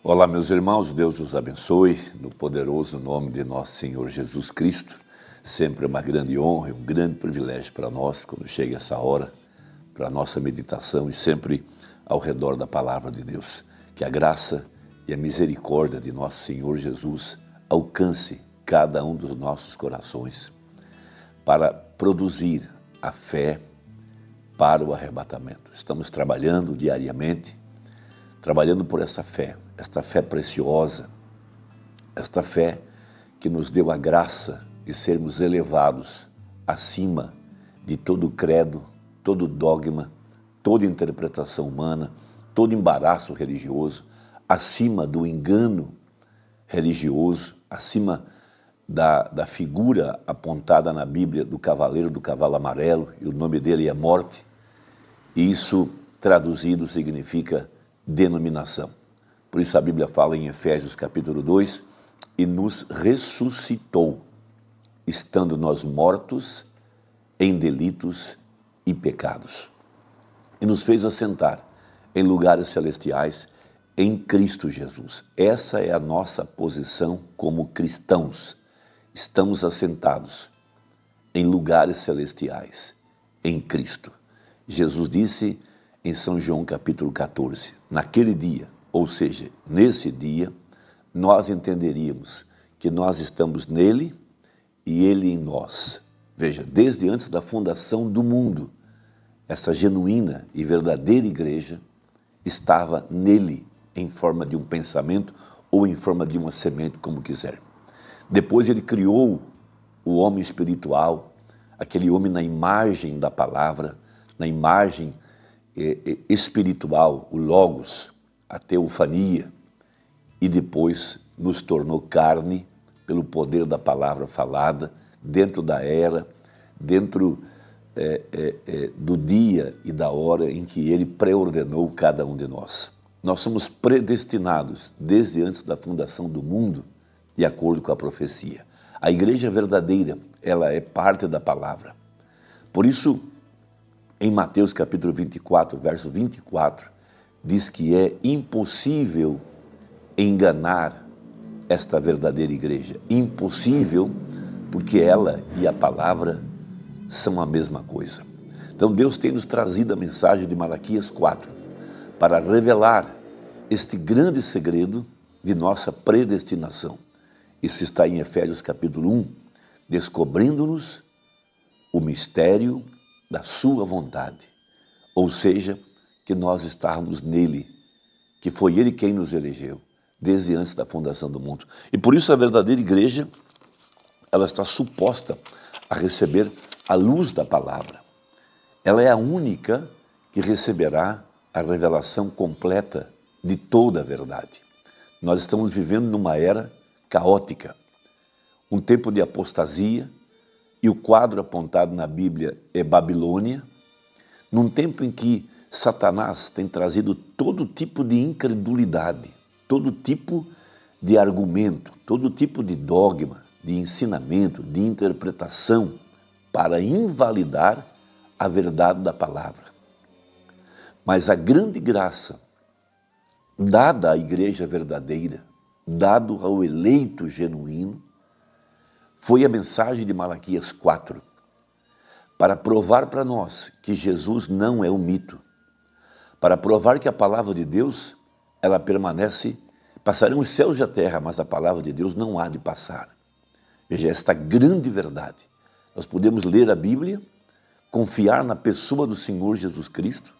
Olá, meus irmãos, Deus os abençoe, no poderoso nome de nosso Senhor Jesus Cristo. Sempre uma grande honra e um grande privilégio para nós, quando chega essa hora, para a nossa meditação e sempre ao redor da palavra de Deus. Que a graça e a misericórdia de nosso Senhor Jesus alcance cada um dos nossos corações para produzir a fé para o arrebatamento. Estamos trabalhando diariamente, trabalhando por essa fé, esta fé preciosa, esta fé que nos deu a graça de sermos elevados acima de todo credo, todo dogma, toda interpretação humana, todo embaraço religioso, acima do engano religioso, acima da figura apontada na Bíblia do cavaleiro do cavalo amarelo, e o nome dele é morte. E isso, traduzido, significa denominação. Por isso a Bíblia fala em Efésios capítulo 2, e nos ressuscitou, estando nós mortos em delitos e pecados. E nos fez assentar em lugares celestiais em Cristo Jesus. Essa é a nossa posição como cristãos. Estamos assentados em lugares celestiais em Cristo. Jesus disse em São João capítulo 14, naquele dia, ou seja, nesse dia, nós entenderíamos que nós estamos nele e ele em nós. Veja, desde antes da fundação do mundo, essa genuína e verdadeira igreja estava nele em forma de um pensamento ou em forma de uma semente, como quiser. Depois ele criou o homem espiritual, aquele homem na imagem da palavra, na imagem espiritual, o Logos, a teofania, e depois nos tornou carne pelo poder da palavra falada, dentro da era, dentro do dia e da hora em que ele preordenou cada um de nós. Nós somos predestinados desde antes da fundação do mundo, de acordo com a profecia. A igreja verdadeira, ela é parte da palavra. Por isso, em Mateus capítulo 24, verso 24, diz que é impossível enganar esta verdadeira igreja. Impossível, porque ela e a palavra são a mesma coisa. Então Deus tem nos trazido a mensagem de Malaquias 4 para revelar este grande segredo de nossa predestinação. Isso está em Efésios capítulo 1, descobrindo-nos o mistério da sua vontade, ou seja, que nós estávamos nele, que foi ele quem nos elegeu, desde antes da fundação do mundo. E por isso a verdadeira igreja, ela está suposta a receber a luz da palavra. Ela é a única que receberá a revelação completa de toda a verdade. Nós estamos vivendo numa era caótica, um tempo de apostasia, e o quadro apontado na Bíblia é Babilônia, num tempo em que Satanás tem trazido todo tipo de incredulidade, todo tipo de argumento, todo tipo de dogma, de ensinamento, de interpretação, para invalidar a verdade da palavra. Mas a grande graça dada à igreja verdadeira, dado ao eleito genuíno, foi a mensagem de Malaquias 4, para provar para nós que Jesus não é um mito, para provar que a palavra de Deus, ela permanece, passarão os céus e a terra, mas a palavra de Deus não há de passar. Veja, esta grande verdade. Nós podemos ler a Bíblia, confiar na pessoa do Senhor Jesus Cristo,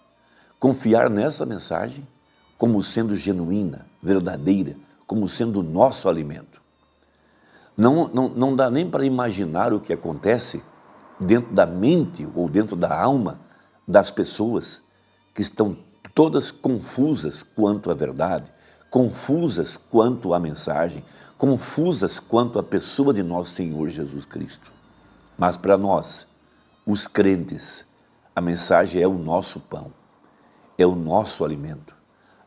confiar nessa mensagem como sendo genuína, verdadeira, como sendo o nosso alimento. Não dá nem para imaginar o que acontece dentro da mente ou dentro da alma das pessoas que estão todas confusas quanto à verdade, confusas quanto à mensagem, confusas quanto à pessoa de nosso Senhor Jesus Cristo. Mas para nós, os crentes, a mensagem é o nosso pão, é o nosso alimento.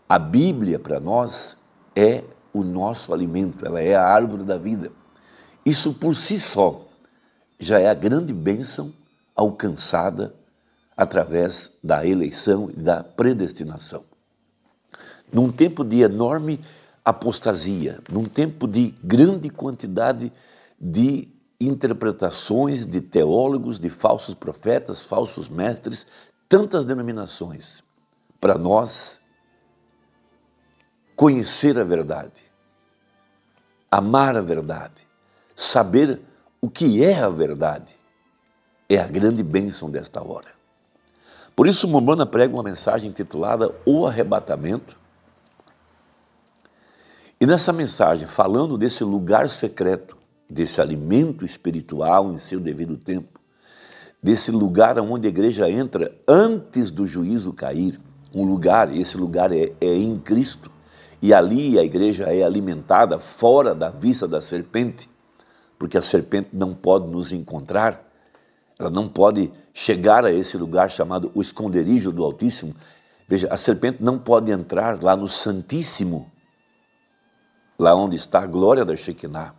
A Bíblia para nós é o nosso alimento, ela é a árvore da vida. Isso por si só já é a grande bênção alcançada através da eleição e da predestinação. Num tempo de enorme apostasia, num tempo de grande quantidade de interpretações de teólogos, de falsos profetas, falsos mestres, tantas denominações, para nós conhecer a verdade, amar a verdade, saber o que é a verdade, é a grande bênção desta hora. Por isso, Momana prega uma mensagem intitulada O Arrebatamento. E nessa mensagem, falando desse lugar secreto, desse alimento espiritual em seu devido tempo, desse lugar onde a igreja entra antes do juízo cair, esse lugar é em Cristo, e ali a igreja é alimentada fora da vista da serpente, porque a serpente não pode nos encontrar, ela não pode chegar a esse lugar chamado o esconderijo do Altíssimo. Veja, a serpente não pode entrar lá no Santíssimo, lá onde está a glória da Shekinah,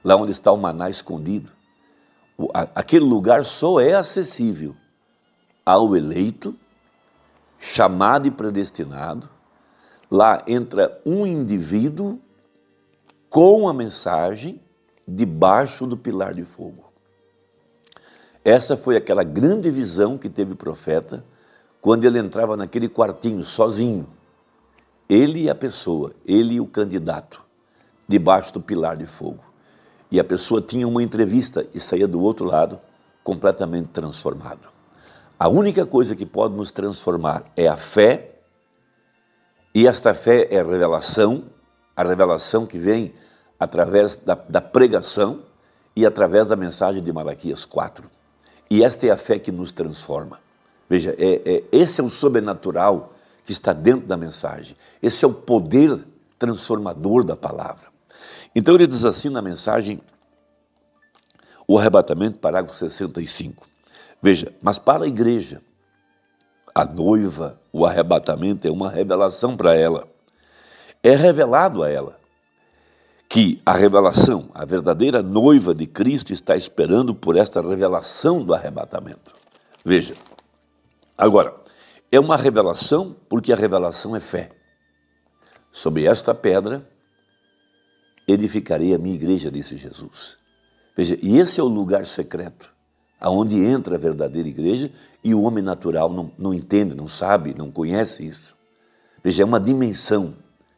lá onde está o maná escondido. Aquele lugar só é acessível ao eleito, chamado e predestinado. Lá entra um indivíduo com a mensagem debaixo do pilar de fogo. Essa foi aquela grande visão que teve o profeta quando ele entrava naquele quartinho sozinho. Ele e a pessoa, ele e o candidato, debaixo do pilar de fogo. E a pessoa tinha uma entrevista e saía do outro lado completamente transformado. A única coisa que pode nos transformar é a fé, e esta fé é a revelação que vem através da pregação e através da mensagem de Malaquias 4. E esta é a fé que nos transforma. Veja, esse é o sobrenatural que está dentro da mensagem. Esse é o poder transformador da palavra. Então ele diz assim na mensagem, o arrebatamento, parágrafo 65. Veja, mas para a igreja, a noiva, o arrebatamento é uma revelação para ela. É revelado a ela que a revelação, a verdadeira noiva de Cristo está esperando por esta revelação do arrebatamento. Veja, agora, é uma revelação porque a revelação é fé. Sobre esta pedra edificarei a minha igreja, disse Jesus. Veja, e esse é o lugar secreto, aonde entra a verdadeira igreja e o homem natural não entende, não sabe, não conhece isso. Veja, é uma dimensão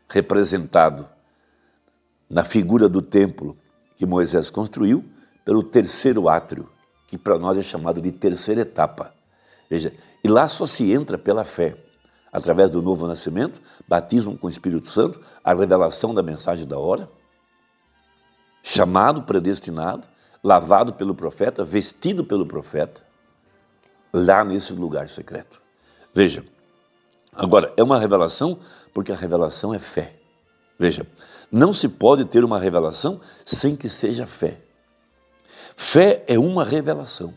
representado na figura do templo que Moisés construiu pelo terceiro átrio, que para nós é chamado de terceira etapa. Veja, e lá só se entra pela fé, através do novo nascimento, batismo com o Espírito Santo, a revelação da mensagem da hora, chamado, predestinado, lavado pelo profeta, vestido pelo profeta, lá nesse lugar secreto. Veja, agora, é uma revelação porque a revelação é fé. Veja, não se pode ter uma revelação sem que seja fé. Fé é uma revelação,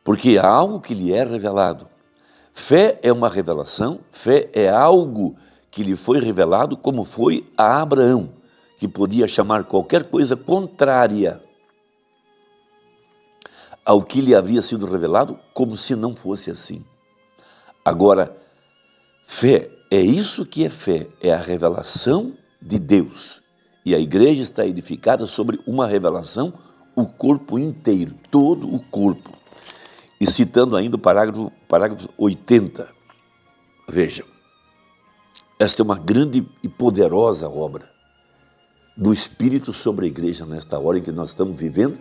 porque há algo que lhe é revelado. Fé é uma revelação, fé é algo que lhe foi revelado, como foi a Abraão, que podia chamar qualquer coisa contrária ao que lhe havia sido revelado, como se não fosse assim. Agora, fé, é isso que é fé, é a revelação de Deus. E a igreja está edificada sobre uma revelação, o corpo inteiro, todo o corpo. E citando ainda o parágrafo 80, veja, esta é uma grande e poderosa obra do Espírito sobre a igreja nesta hora em que nós estamos vivendo,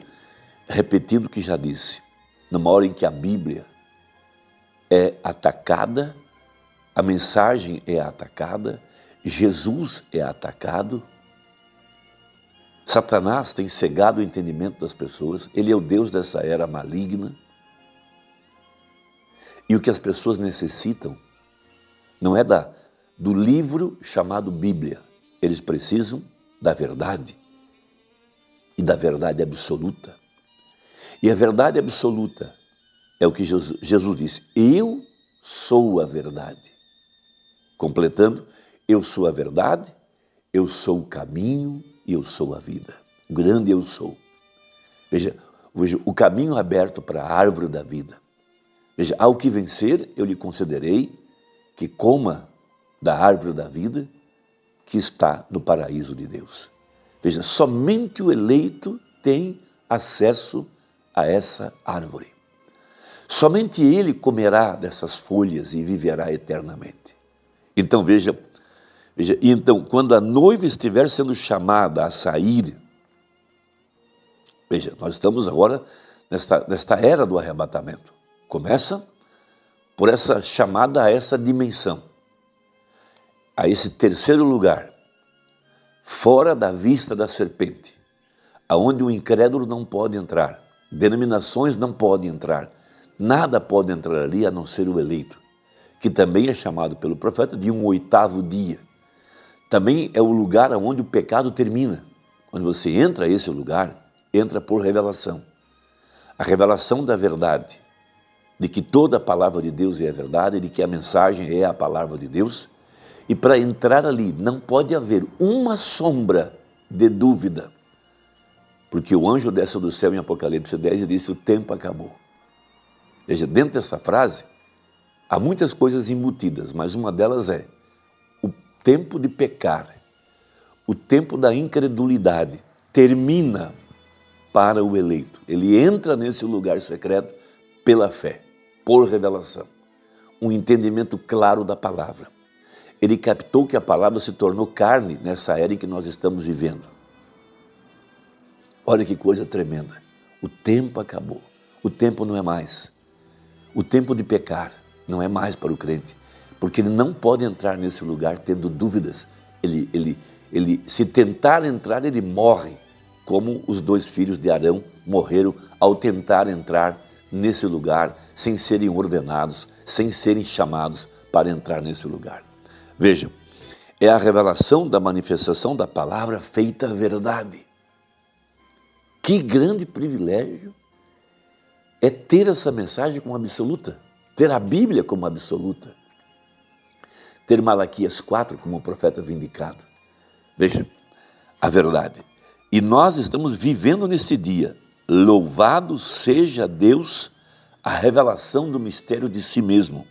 repetindo o que já disse, numa hora em que a Bíblia é atacada, a mensagem é atacada, Jesus é atacado, Satanás tem cegado o entendimento das pessoas, ele é o Deus dessa era maligna, e o que as pessoas necessitam não é do livro chamado Bíblia, eles precisam da verdade, e da verdade absoluta. E a verdade absoluta é o que Jesus disse, eu sou a verdade. Completando, eu sou a verdade, eu sou o caminho e eu sou a vida. O grande eu sou. Veja, o caminho aberto para a árvore da vida. Veja, ao que vencer, eu lhe concederei que coma da árvore da vida que está no paraíso de Deus. Veja, somente o eleito tem acesso a essa árvore. Somente ele comerá dessas folhas e viverá eternamente. Então veja, então quando a noiva estiver sendo chamada a sair, veja, nós estamos agora nesta era do arrebatamento. Começa por essa chamada a essa dimensão, a esse terceiro lugar, fora da vista da serpente, aonde o incrédulo não pode entrar, denominações não podem entrar, nada pode entrar ali a não ser o eleito, que também é chamado pelo profeta de um oitavo dia. Também é o lugar onde o pecado termina. Quando você entra a esse lugar, entra por revelação. A revelação da verdade, de que toda a palavra de Deus é a verdade, de que a mensagem é a palavra de Deus. E para entrar ali não pode haver uma sombra de dúvida, porque o anjo desce do céu em Apocalipse 10 e disse: o tempo acabou. Veja, dentro dessa frase, há muitas coisas embutidas, mas uma delas é o tempo de pecar, o tempo da incredulidade, termina para o eleito. Ele entra nesse lugar secreto pela fé, por revelação, um entendimento claro da palavra. Ele captou que a palavra se tornou carne nessa era em que nós estamos vivendo. Olha que coisa tremenda. O tempo acabou. O tempo não é mais. O tempo de pecar não é mais para o crente, porque ele não pode entrar nesse lugar tendo dúvidas. Ele se tentar entrar, ele morre, como os 2 filhos de Arão morreram ao tentar entrar nesse lugar, sem serem ordenados, sem serem chamados para entrar nesse lugar. Vejam, é a revelação da manifestação da palavra feita verdade. Que grande privilégio é ter essa mensagem como absoluta, ter a Bíblia como absoluta, ter Malaquias 4 como profeta vindicado. Veja, a verdade. E nós estamos vivendo neste dia. Louvado seja Deus, a revelação do mistério de si mesmo.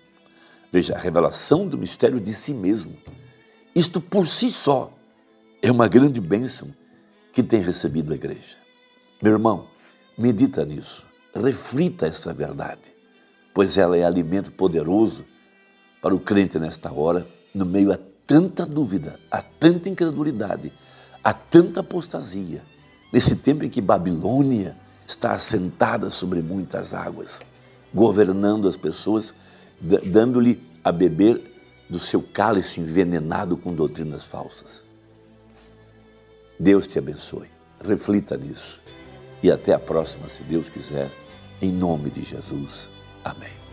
Veja, a revelação do mistério de si mesmo. Isto por si só é uma grande bênção que tem recebido a igreja. Meu irmão, medita nisso, reflita essa verdade, pois ela é alimento poderoso para o crente nesta hora, no meio a tanta dúvida, a tanta incredulidade, a tanta apostasia, nesse tempo em que Babilônia está assentada sobre muitas águas, governando as pessoas, dando-lhe a beber do seu cálice envenenado com doutrinas falsas. Deus te abençoe. Reflita nisso. E até a próxima, se Deus quiser, em nome de Jesus. Amém.